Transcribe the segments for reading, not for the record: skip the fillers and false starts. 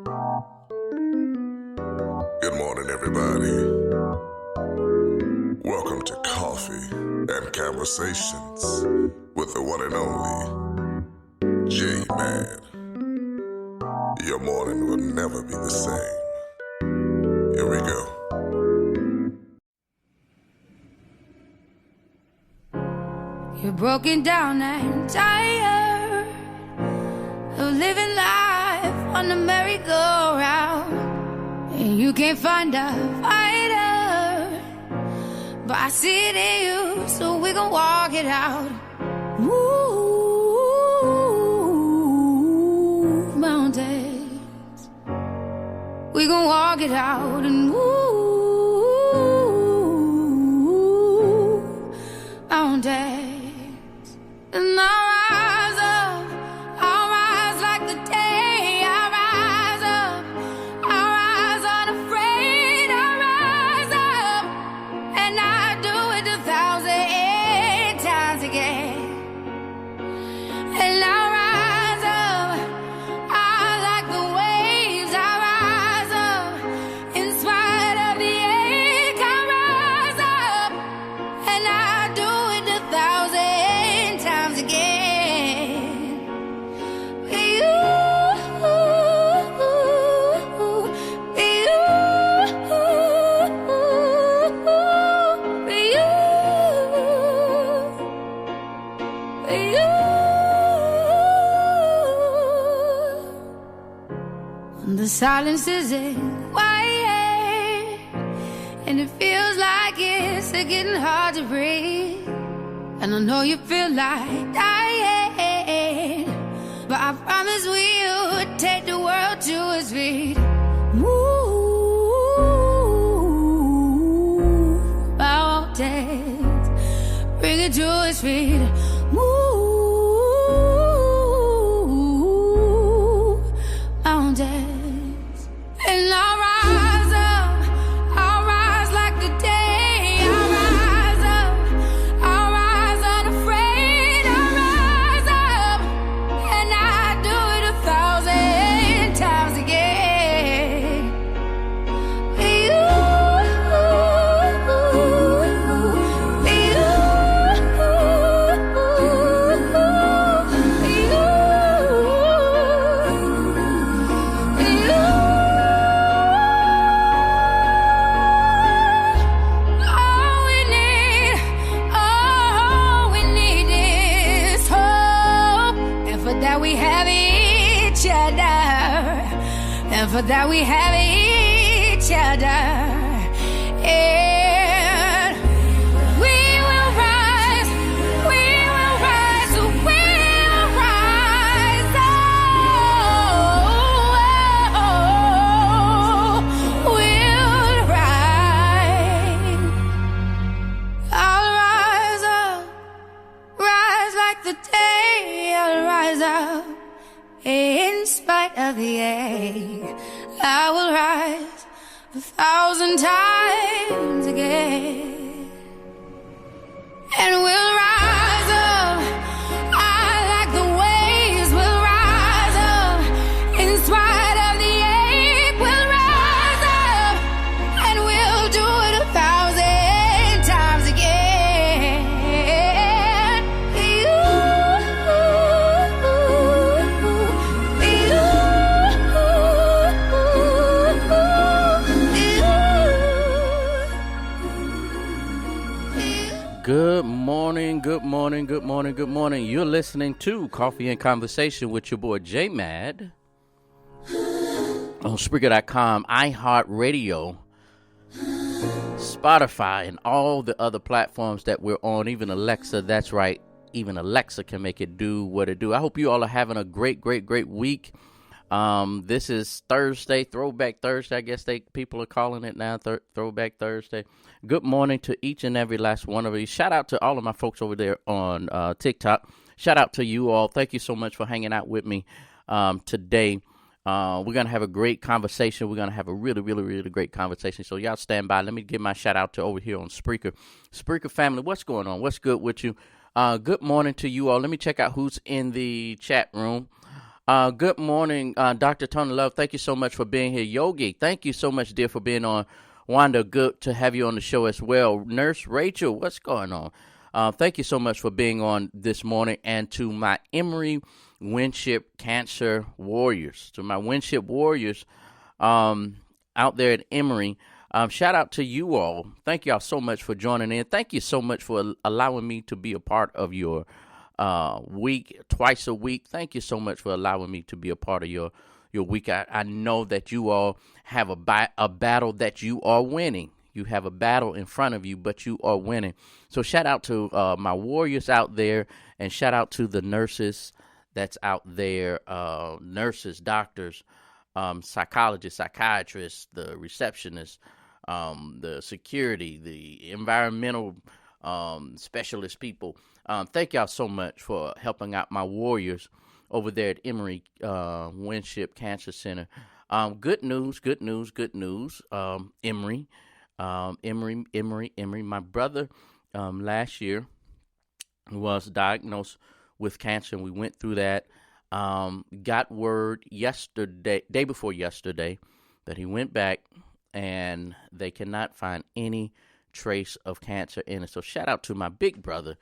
Good morning, everybody. Welcome to Coffee and Conversations with the one and only J-Man. Your morning will never be the same. Here we go. You're broken down and tired of living life on the merry-go-round, and you can't find a fighter, but I see it in you, so we gon' walk it out. Move mountains, we gon' walk it out and move mountains. And I'll rise like the day. I'll rise unafraid. I'll rise up, and I'll do it 1,000 times again. And I'll rise up, I like the waves. I'll rise up, in spite of the ache. I'll rise up, and I'll do it 1,000 times again. The silence isn't quiet, and it feels like it's getting hard to breathe. And I know you feel like dying, but I promise we'll take the world to its feet. Move mountains, bring it to its feet. Move mountains. And I'll rise like the day. I'll rise unafraid. I'll rise up, and I'll do it 1,000 times again. And for that we have each other, and we will rise, we'll rise we'll rise. I'll rise up, rise like the day. I'll rise up, in spite of the ache. I will rise 1,000 times again. And we'll rise up, I like the waves. We'll rise up, in spite of the ache. We'll rise up, and we'll do it 1,000 times again. Good morning, good morning, good morning, good morning. You're listening to Coffee and Conversation with your boy J-Mad on Spreaker.com, iHeartRadio, Spotify, and all the other platforms that we're on, even Alexa. That's right, even Alexa can make it do what it do. I hope you all are having a great week. This is Thursday, Throwback Thursday. I guess people are calling it now, Throwback Thursday. Good morning to each and every last one of you. Shout out to all of my folks over there on TikTok. Shout out to you all. Thank you so much for hanging out with me today. We're going to have a great conversation. We're going to have a really great conversation. So y'all stand by. Let me give my shout out to over here on Spreaker. Spreaker family, what's going on? What's good with you? Good morning to you all. Let me check out who's in the chat room. Good morning, Dr. Tony Love. Thank you so much for being here. Yogi, thank you so much, dear, for being on. Wanda, good to have you on the show as well. Nurse Rachel, what's going on? Thank you so much for being on this morning. And to my Emory Winship Cancer Warriors, out there at Emory, shout out to you all. Thank y'all so much for joining in. Thank you so much for allowing me to be a part of your week, twice a week. Thank you so much for allowing me to be a part of your week. I know that you all have a battle that you are winning. You have a battle in front of you, but you are winning. So shout out to my warriors out there, and shout out to the nurses that's out there, nurses, doctors, psychologists, psychiatrists, the receptionists, the security, the environmental specialist people. Thank y'all so much for helping out my warriors over there at Emory Winship Cancer Center. Good news. Emory. My brother last year was diagnosed with cancer, and we went through that. Got word day before yesterday, that he went back and they cannot find any trace of cancer in it. So shout out to my big brother.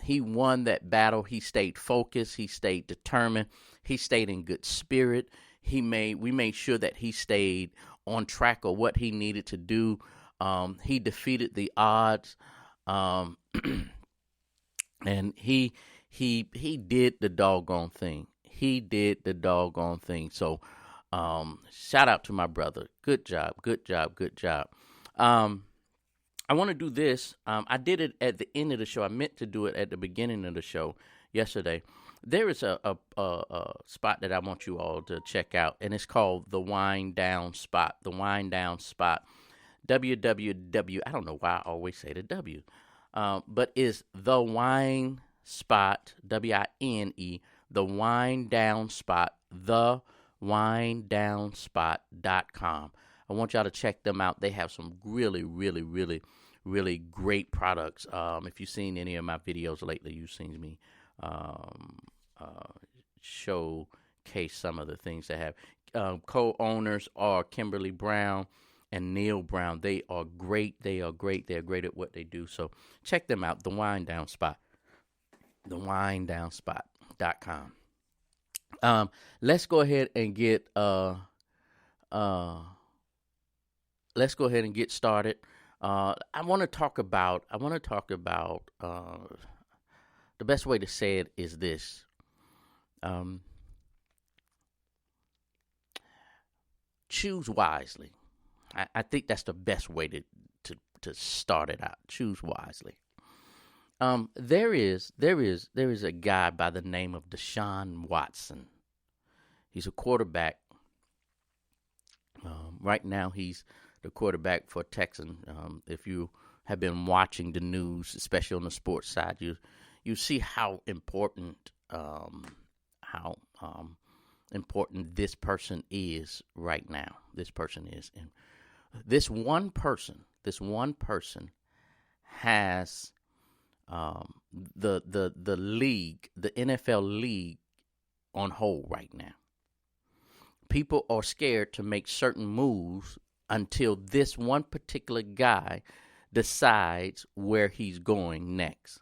He won that battle. He stayed focused. He stayed determined. He stayed in good spirit. We made sure that he stayed on track of what he needed to do. He defeated the odds, and he did the doggone thing. So, shout out to my brother. Good job. I want to do this. I did it at the end of the show. I meant to do it at the beginning of the show yesterday. There is a spot that I want you all to check out, and it's called The Wind Down Spot. The Wind Down Spot. www. I don't know why I always say the W, but it's The Wind Spot. WINE. The Wind Down Spot. TheWindDownSpot.com. I want y'all to check them out. They have some really great products. If you've seen any of my videos lately, you've seen me showcase some of the things they have. Co-owners are Kimberly Brown and Neil Brown. They are great. They're great at what they do. So check them out. The Wind Down Spot. TheWindDownSpot.com. Let's go ahead and get started. I want to talk about the best way to say it is this. Choose wisely. I think that's the best way to start it out. Choose wisely. There is a guy by the name of Deshaun Watson. He's a quarterback. Right now, he's the quarterback for Texans. If you have been watching the news, especially on the sports side, you see how important important this person is right now. This person is, and this one person has the league, the NFL league, on hold right now. People are scared to make certain moves until this one particular guy decides where he's going next.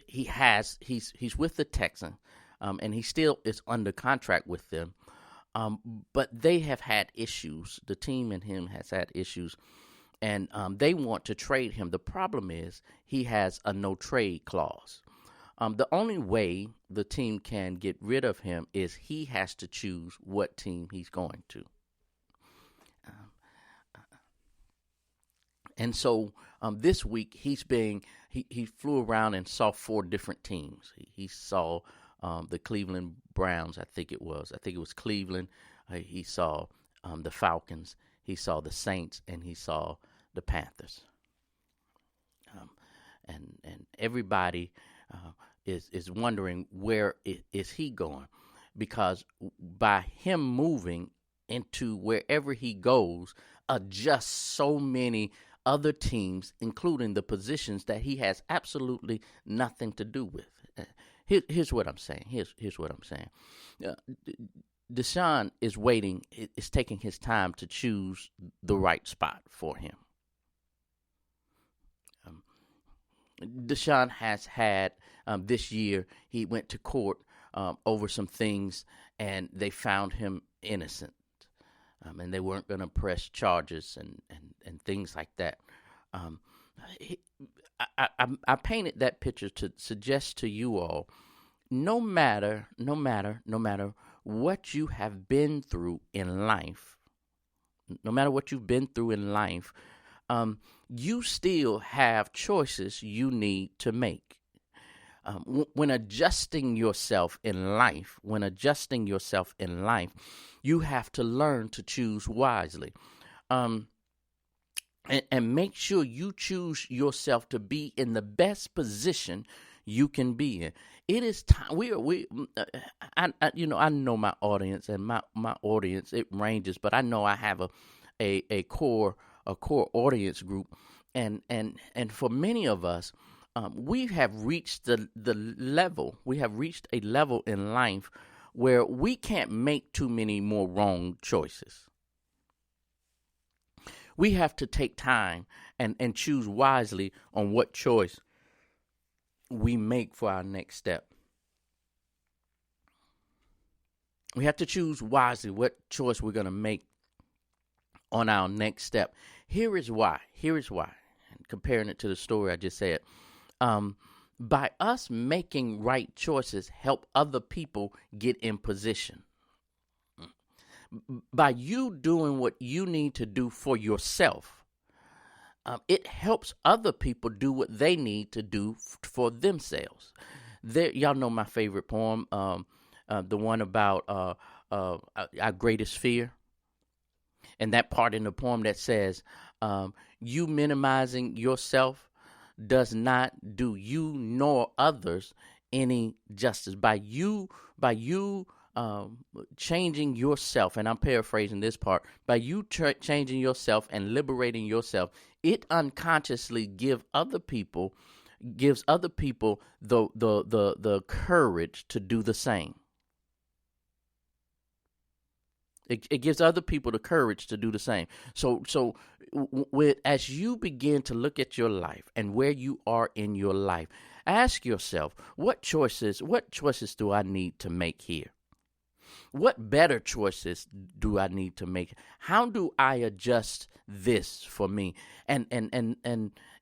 He's with the Texans, and he still is under contract with them. But they have had issues. The team and him has had issues, and they want to trade him. The problem is he has a no trade clause. The only way the team can get rid of him is he has to choose what team he's going to. And so this week he flew around and saw 4 different teams. He saw the Cleveland Browns, I think it was Cleveland. He saw the Falcons. He saw the Saints, and he saw the Panthers. And everybody is wondering where is he going, because by him moving into wherever he goes, adjusts so many other teams, including the positions that he has absolutely nothing to do with. Here's what I'm saying. Here's what I'm saying. Uh, Deshaun is waiting, is taking his time to choose the right spot for him. Deshaun has had this year, he went to court over some things, and they found him innocent. And they weren't going to press charges and things like that. He, I painted that picture to suggest to you all, no matter what you have been through in life, no matter what you've been through in life, you still have choices you need to make. When adjusting yourself in life, you have to learn to choose wisely. And make sure you choose yourself to be in the best position you can be in. It is time. I know my audience, and my audience, it ranges, but I know I have a core audience group, and for many of us, we have reached the level. We have reached a level in life where we can't make too many more wrong choices. We have to take time and choose wisely on what choice we make for our next step. We have to choose wisely what choice we're going to make on our next step. Here is why. And comparing it to the story I just said. By us making right choices, help other people get in position. By you doing what you need to do for yourself, it helps other people do what they need to do for themselves. Y'all know my favorite poem, the one about our greatest fear. And that part in the poem that says, you minimizing yourself does not do you nor others any justice. By you changing yourself, and I'm paraphrasing this part, by you changing yourself and liberating yourself, it unconsciously gives other people the courage to do the same. It gives other people the courage to do the same. So as you begin to look at your life and where you are in your life, ask yourself, what choices do I need to make here? What better choices do I need to make? How do I adjust this for me? And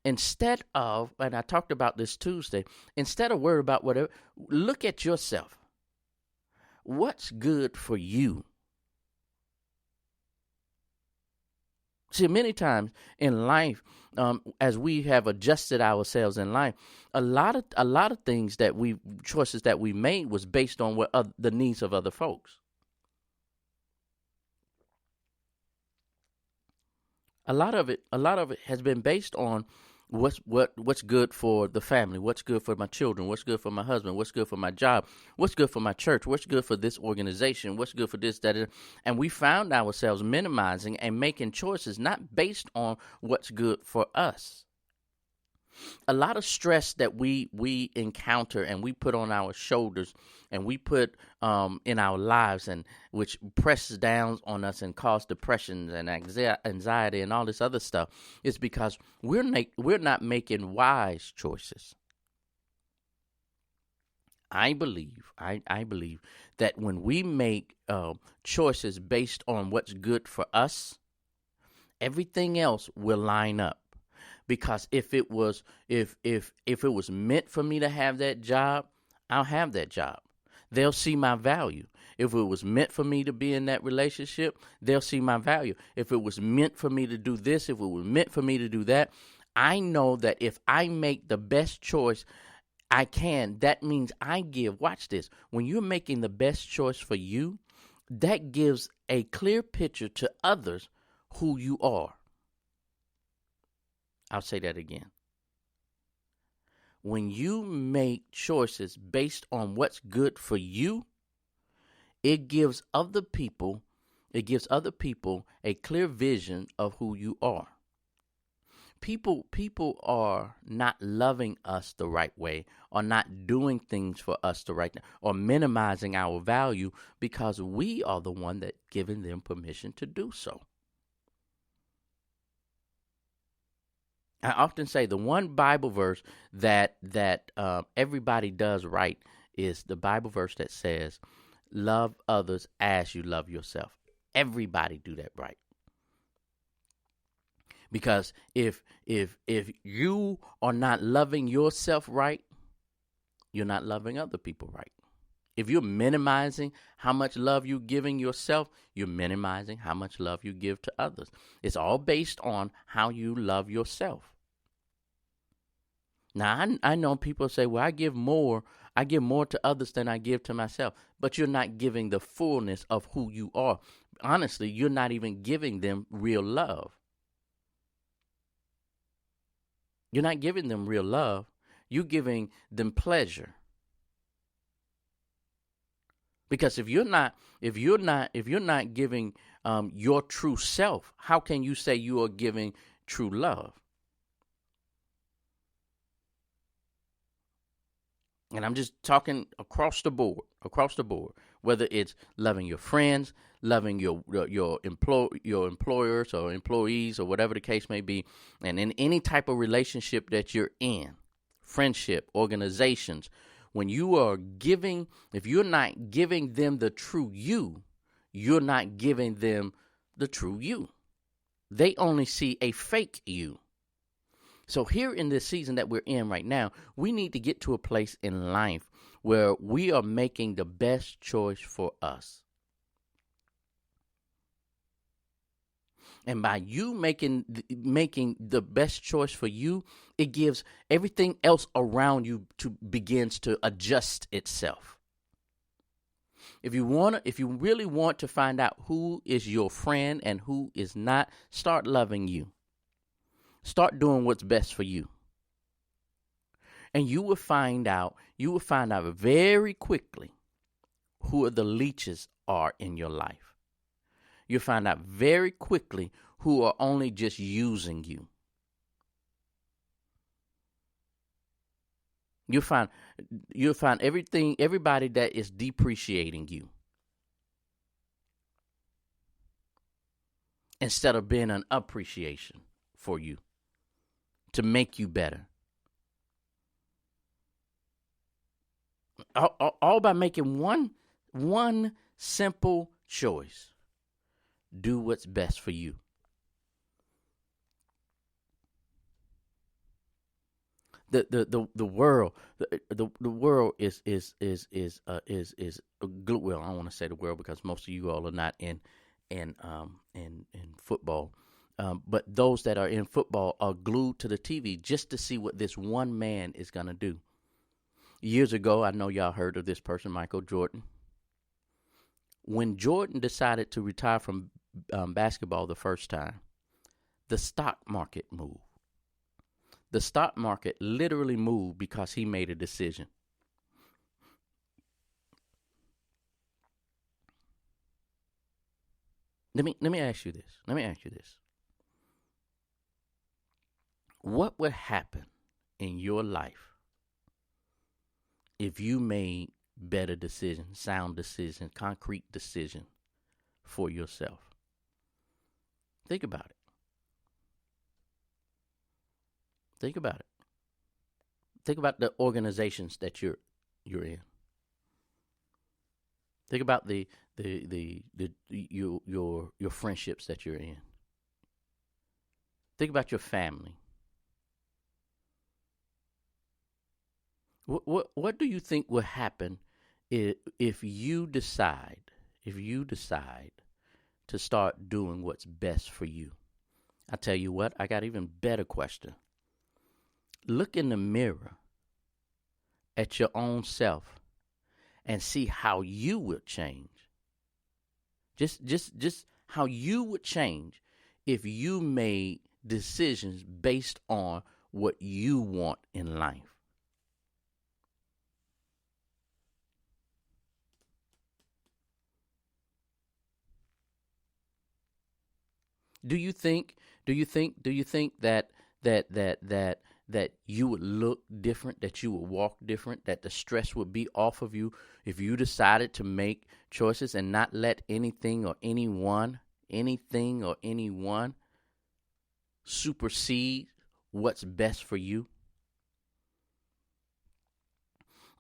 instead of, and I talked about this Tuesday, instead of worry about whatever, look at yourself. What's good for you? See, many times in life, as we have adjusted ourselves in life, a lot of things choices that we made was based on the needs of other folks. A lot of it has been based on what's good for the family, what's good for my children, what's good for my husband, what's good for my job, what's good for my church, what's good for this organization, what's good for this, that, and we found ourselves minimizing and making choices not based on what's good for us. A lot of stress that we encounter and we put on our shoulders and we put in our lives, and which presses down on us and cause depression and anxiety and all this other stuff, is because we're not making wise choices. I believe that when we make choices based on what's good for us, everything else will line up. Because if it was meant for me to have that job, I'll have that job. They'll see my value. If it was meant for me to be in that relationship, they'll see my value. If it was meant for me to do this, if it was meant for me to do that, I know that if I make the best choice I can, that means I give. Watch this. When you're making the best choice for you, that gives a clear picture to others who you are. I'll say that again. When you make choices based on what's good for you, it gives other people a clear vision of who you are. People are not loving us the right way, or not doing things for us the right, or minimizing our value because we are the one that giving them permission to do so. I often say the one Bible verse that everybody does right is the Bible verse that says, "Love others as you love yourself." Everybody do that right. Because if you are not loving yourself right, you're not loving other people right. If you're minimizing how much love you're giving yourself, you're minimizing how much love you give to others. It's all based on how you love yourself. Now, I know people say, well, I give more to others than I give to myself. But you're not giving the fullness of who you are. Honestly, you're not even giving them real love. You're not giving them real love. You're giving them pleasure. Because if you're not giving your true self, how can you say you are giving true love? And I'm just talking across the board, whether it's loving your friends, loving your employers or employees or whatever the case may be, and in any type of relationship that you're in, friendship, organizations, when you are giving, if you're not giving them the true you, you're not giving them the true you. They only see a fake you. So here in this season that we're in right now, we need to get to a place in life where we are making the best choice for us. And by you making the best choice for you, it gives everything else around you to begins to adjust itself. If you really want to find out who is your friend and who is not, start loving you. Start doing what's best for you. And you will find out very quickly who the leeches are in your life. You'll find out very quickly who are only just using you. You'll find everybody that is depreciating you instead of being an appreciation for you to make you better. All by making one simple choice. Do what's best for you. The world is well, I don't want to say the world because most of you all are not in football. But those that are in football are glued to the TV just to see what this one man is going to do. Years ago, I know y'all heard of this person, Michael Jordan. When Jordan decided to retire from basketball the first time, the stock market moved. The stock market literally moved because he made a decision. Let me ask you this. What would happen in your life if you made better decisions, sound decisions, concrete decisions for yourself? Think about it. Think about it. Think about the organizations that you're in. Think about your friendships that you're in. Think about your family. What do you think will happen if you decide to start doing what's best for you? I tell you what, I got an even better question. Look in the mirror at your own self and see how you would change. Just how you would change if you made decisions based on what you want in life. Do you think that that you would look different, that you would walk different, that the stress would be off of you if you decided to make choices and not let anything or anyone supersede what's best for you.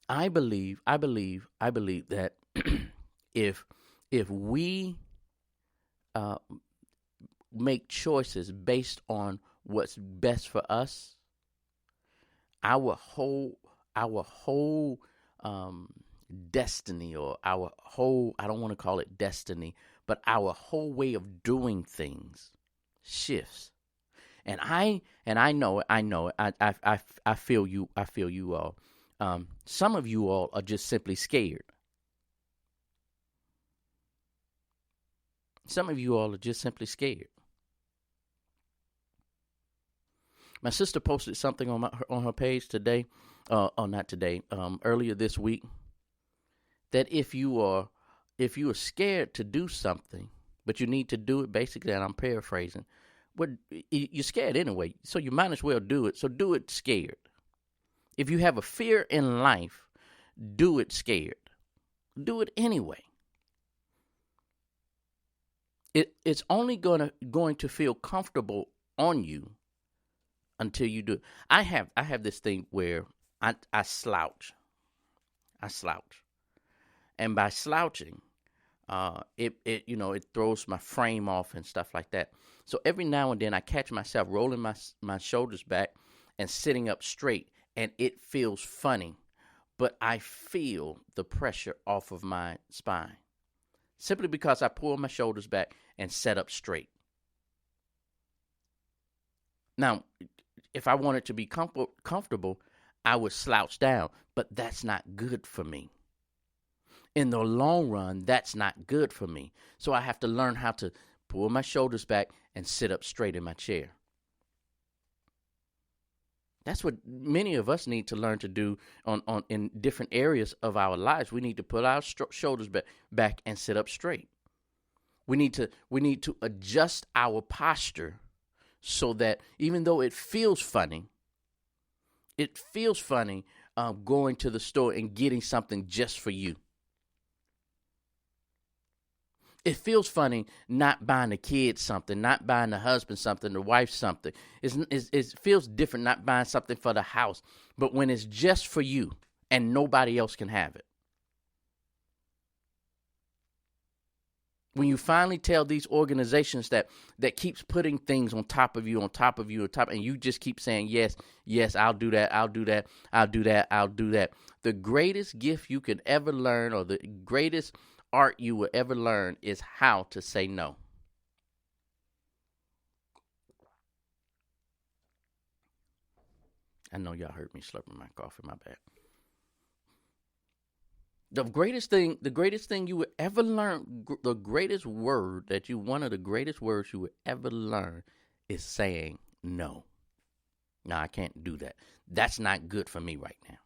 I believe that if we make choices based on what's best for us, our whole destiny, or our whole, I don't want to call it destiny, but our whole way of doing things shifts. And I know it. I feel you all. Some of you all are just simply scared. Some of you all are just simply scared. My sister posted something on her page today, not today, earlier this week, that if you are scared to do something, but you need to do it, basically, and I'm paraphrasing, but you're scared anyway, so you might as well do it. So do it scared. If you have a fear in life, do it scared. Do it anyway. It's only going to feel comfortable on you until you do it. I have this thing where I slouch. And by slouching, it throws my frame off and stuff like that. So every now and then I catch myself rolling my shoulders back and sitting up straight, and it feels funny, but I feel the pressure off of my spine simply because I pull my shoulders back and set up straight. Now, if I wanted to be comfortable, I would slouch down, but that's not good for me. In the long run, that's not good for me. So I have to learn how to pull my shoulders back and sit up straight in my chair. That's what many of us need to learn to do in different areas of our lives. We need to pull our shoulders back and sit up straight. We need to adjust our posture so that even though it feels funny going to the store and getting something just for you. It feels funny not buying the kids something, not buying the husband something, the wife something. It feels different not buying something for the house. But when it's just for you and nobody else can have it. When you finally tell these organizations that keeps putting things on top of you, and you just keep saying, yes, I'll do that, I'll do that, I'll do that, I'll do that. The greatest gift you can ever learn, or the greatest art you will ever learn, is how to say no. I know y'all heard me slurping my coffee, my bad. The greatest thing you would ever learn, one of the greatest words you would ever learn is saying no. No, I can't do that. That's not good for me right now.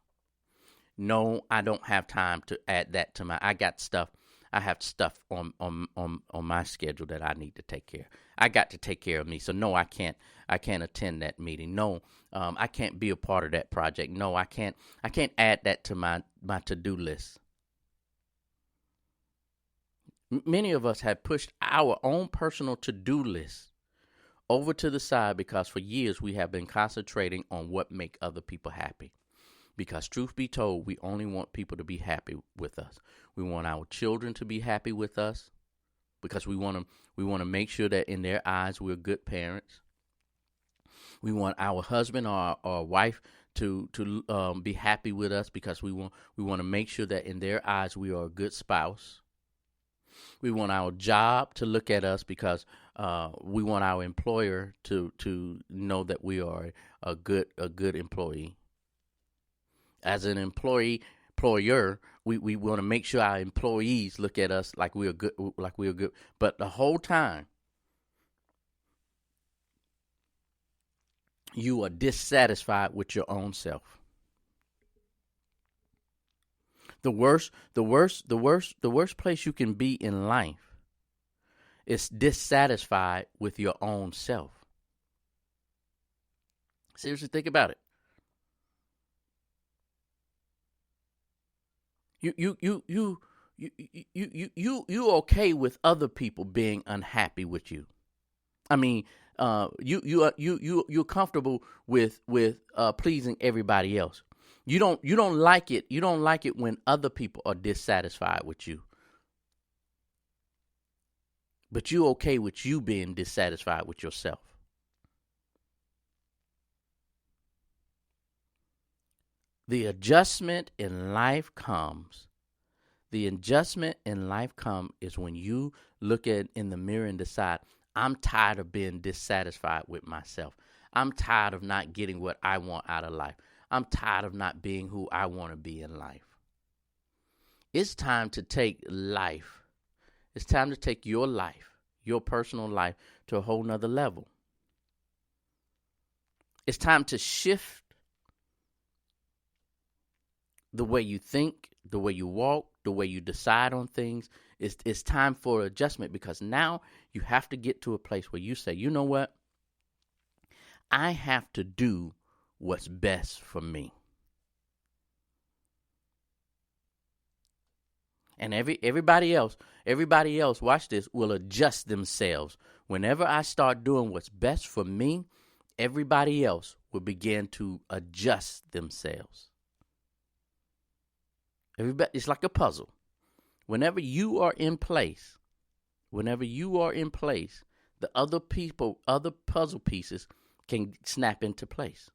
No, I don't have time to add that to I have stuff on my schedule that I need to take care of. I got to take care of me. So no, I can't attend that meeting. No, I can't be a part of that project. No, I can't add that to my to-do list. Many of us have pushed our own personal to-do list over to the side because for years we have been concentrating on what make other people happy. Because truth be told, we only want people to be happy with us. We want our children to be happy with us because we want to make sure that in their eyes we're good parents. We want our husband or our wife to be happy with us because we want to make sure that in their eyes we are a good spouse. We want our job to look at us because we want our employer to know that we are a good employee. As an employer, we want to make sure our employees look at us like we are good. But the whole time, you are dissatisfied with your own self. The worst place you can be in life is dissatisfied with your own self. Seriously, think about it. You okay with other people being unhappy with you? I mean, you're comfortable with pleasing everybody else. You don't like it. You don't like it when other people are dissatisfied with you. But you okay with you being dissatisfied with yourself. The adjustment in life comes. The adjustment in life comes is when you look at in the mirror and decide, I'm tired of being dissatisfied with myself. I'm tired of not getting what I want out of life. I'm tired of not being who I want to be in life. It's time to take life. It's time to take your life, your personal life, to a whole nother level. It's time to shift the way you think, the way you walk, the way you decide on things. It's time for adjustment, because now you have to get to a place where you say, you know what? I have to do what's best for me. And everybody else, watch this, will adjust themselves. Whenever I start doing what's best for me, everybody else will begin to adjust themselves. Everybody, it's like a puzzle. Whenever you are in place, the other puzzle pieces can snap into place.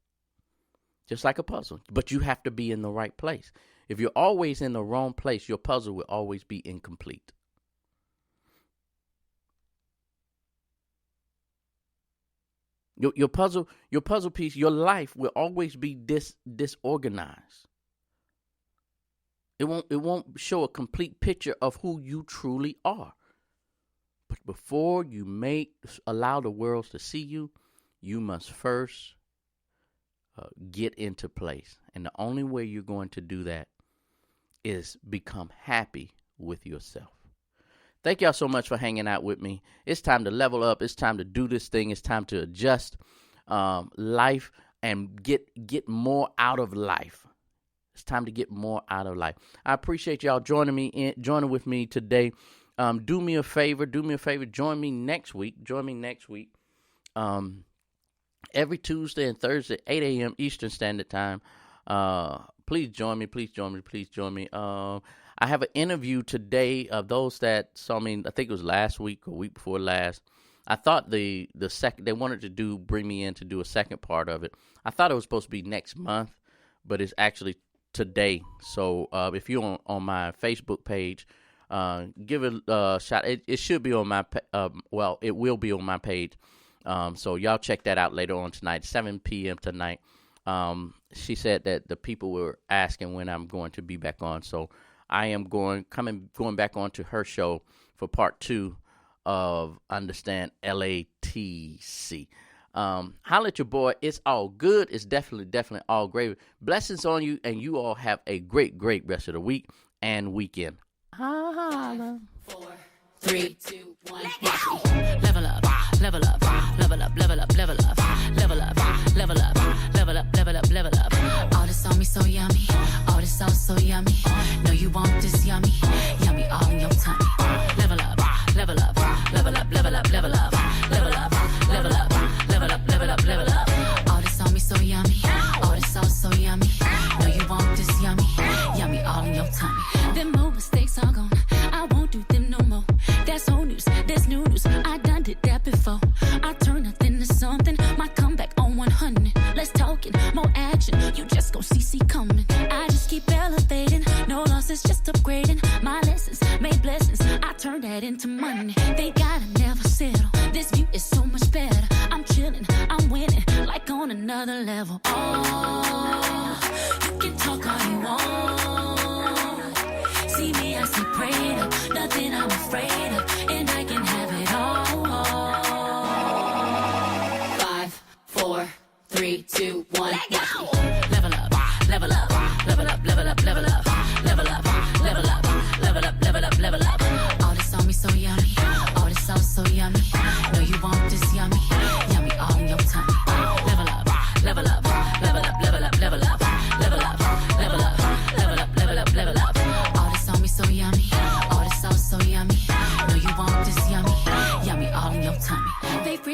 Just like a puzzle. But you have to be in the right place. If you're always in the wrong place, your puzzle will always be incomplete. Your puzzle piece, your life will always be disorganized. It won't show a complete picture of who you truly are. But before you allow the world to see you, you must first get into place. And the only way you're going to do that is become happy with yourself. Thank y'all so much for hanging out with me. It's time to level up. It's time to do this thing. It's time to adjust life and get more out of life. It's time to get more out of life. I appreciate y'all joining with me today. Do me a favor. Join me next week. Every Tuesday and Thursday, 8 a.m. Eastern Standard Time. Please join me. I have an interview today of those that saw me, I think it was last week or week before last. I thought the second, they wanted to bring me in to do a second part of it. I thought it was supposed to be next month, but it's actually today. So if you're on my Facebook page, give it a shot. It should be on my, it will be on my page. So y'all check that out later on tonight, 7 p.m. tonight. She said that the people were asking when I'm going to be back on. So I am going back on to her show for part 2 of Understand LATC. Holla at your boy. It's all good. It's definitely all great. Blessings on you, and you all have a great rest of the week and weekend. Holla. 4, 3, 2, 1. Level up, level up, level up, level up, level up, level up, level up, level up, level up, level up. All this on me so yummy, all this sauce so yummy. No, you want this yummy, yummy all in your tummy. Level up, level up, level up, level up, level up, level up, level up, level up, level up, level up. All this on me so yummy, all this sauce so yummy. No, you want this yummy, yummy all in your tummy. Them old mistakes are gone, I won't do them no more. That's old news, that's new news. I done did that before. I turn nothing to something. My comeback on 100. Let's talk it, more action. You just gon' see coming. I just keep elevating. No losses, just upgrading. My lessons made blessings. I turn that into money. They gotta never settle. This view is so much better. I'm chilling, I'm winning, like on another level. Oh, you can talk all you want. See me, I see prayed up. Nothing I'm afraid of, and I can have it all. 5, 4, 3, 2, 1. Level up, level up, level up, level up, level up, level up, level up, level up, level up, level up. All this on me so yummy, all this sauce so yummy. No, you want this yummy, yummy all in your tummy. Level up, level up.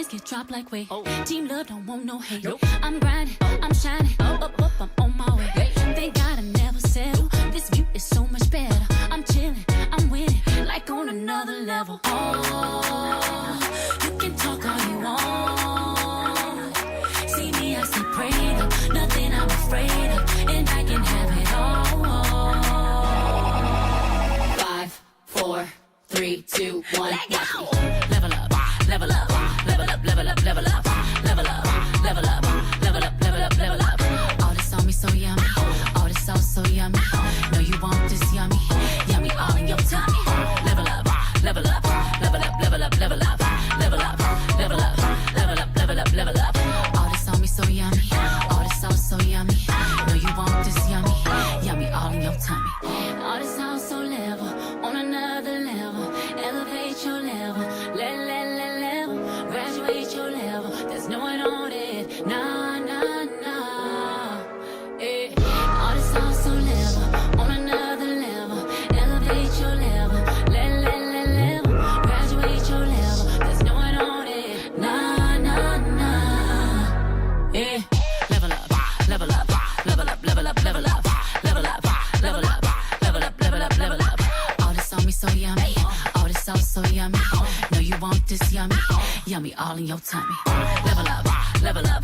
Pennies get dropped like weight. Team love don't want no hate. I'm grinding, I'm shining. Up, I'm on my way. Thank God I never settle. This view is so much better. I'm chilling, I'm winning, like on another level. Oh, you can talk all you want. See me, I see prayed up. Nothing I'm afraid of, and I can have it all. 5, 4, 3, 2, 1. Let go. Level up, level up, level up, level up, level up, level up, level up, level up, level up, level up. All this on me so yummy, all this sauce so yummy. No, you want this yummy, yummy all in your tummy. Level up, level up, level up, level up, level up, level up, level up, level up, level up, level up. All this on me so yummy, all this sauce so yummy. No, you want this yummy, yummy all in your tummy. All this sauce so level, on another level. Elevate your level, level. Graduate your level, there's no one on it. Nah. Eh. All this sauce so level, on another level. Elevate your level, level. Graduate your level, there's no one on it. Nah. Eh. Level up, level up, level up, level up, level up, level up, level up, level up, level up, level up. All this on me so yummy, all this sauce so yummy. No, you want this yummy, yummy all in your tummy. Level up, level up.